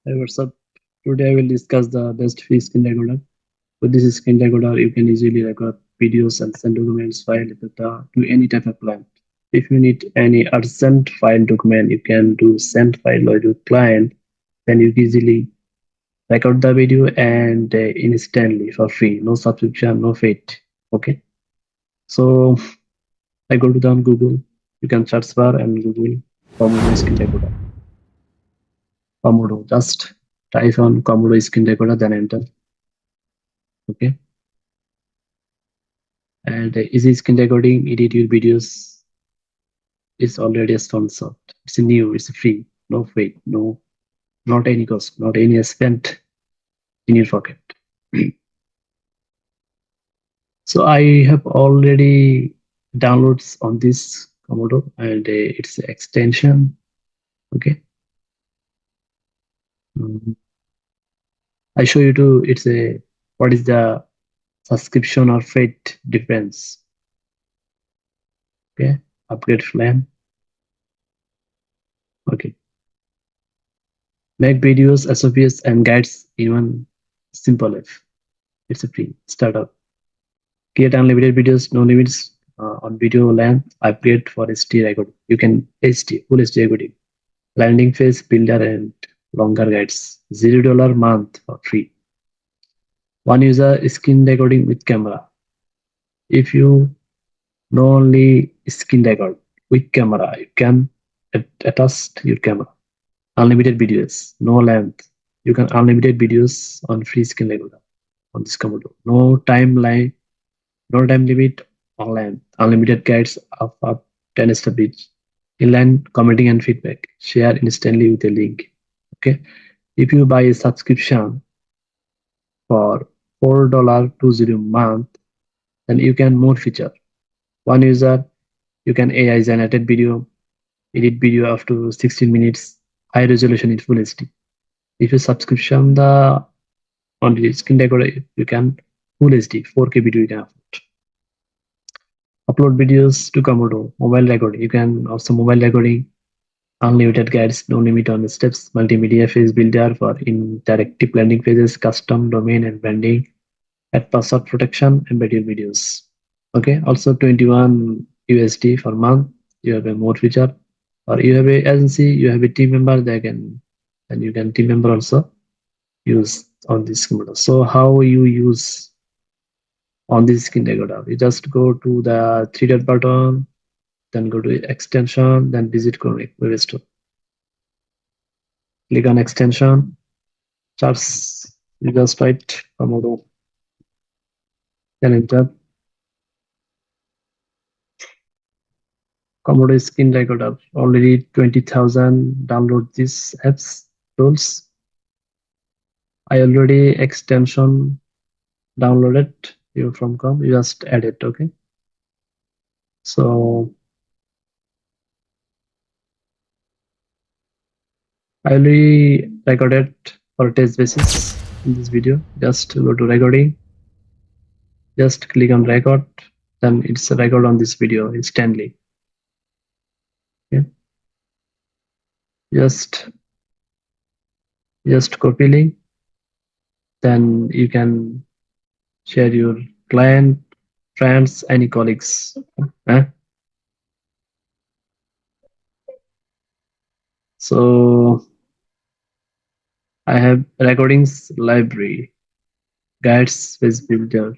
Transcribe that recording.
Hey, what's up? Today I will discuss the best free screen recorder. With this screen recorder, you can easily record videos and send documents, file, etc. to any type of client. If you need any urgent file document, you can do send file or to client. Then you easily record the video and instantly for free. No subscription, no fee. Okay. So I go to the Google. You can search bar and Google Komodo screen recorder. Komodo. Just type on Komodo screen recorder, then enter. Okay. And easy screen recording, edit your videos is already sponsored. It's new, it's free, no fee, no, not any cost, not any spent in your pocket. So I have already downloads on this Komodo and it's extension. Okay. Mm. I show you to it's a what is the subscription or fee difference. Okay. Upgrade plan. Okay. Make videos, SOPs and guides in one simple life. It's a free startup. Create unlimited videos, no limits on video length. Upgrade for HD recording. You can HD, full HD recording. Landing phase, builder, and longer guides. $0 month for free. One user screen recording with camera. If you know only screen record with camera, you can attach your camera. Unlimited videos, no length. You can unlimited videos on free screen recorder on this Komodo. No timeline, no time limit online. Unlimited guides of up 10 step each. Inline commenting and feedback. Share instantly with a link. Okay. If you buy a subscription for $4.20 month, then you can more feature. One user, you can AI generated video, edit video up to 16 minutes, high resolution in full HD. If you subscription the on the screen recorder, you can full HD 4K video you can upload videos to Komodo, mobile recording. You can also mobile recording, unlimited guides, no limit on steps, multimedia phase builder for interactive landing pages, custom domain and branding, add password protection, embed your videos. Okay, also 21 USD for month. You have a more feature, or you have a agency, you have a team member. They can, and you can team member also use on this Komodo. So how you use on this screen recorder? You just go to the three dot button, then go to extension, then visit Chronic Web Store. Click on extension, charts, you just write Komodo, then enter. Komodo screen recorder, already 20,000 download these apps tools. I already extension downloaded you from com, you just add it, okay? So I already recorded for test basis in this video. Just go to recording, just click on record, then it's a record on this video instantly. Okay. Just copy link, then you can share your client, friends, any colleagues. So I have recordings library, guides, space builder,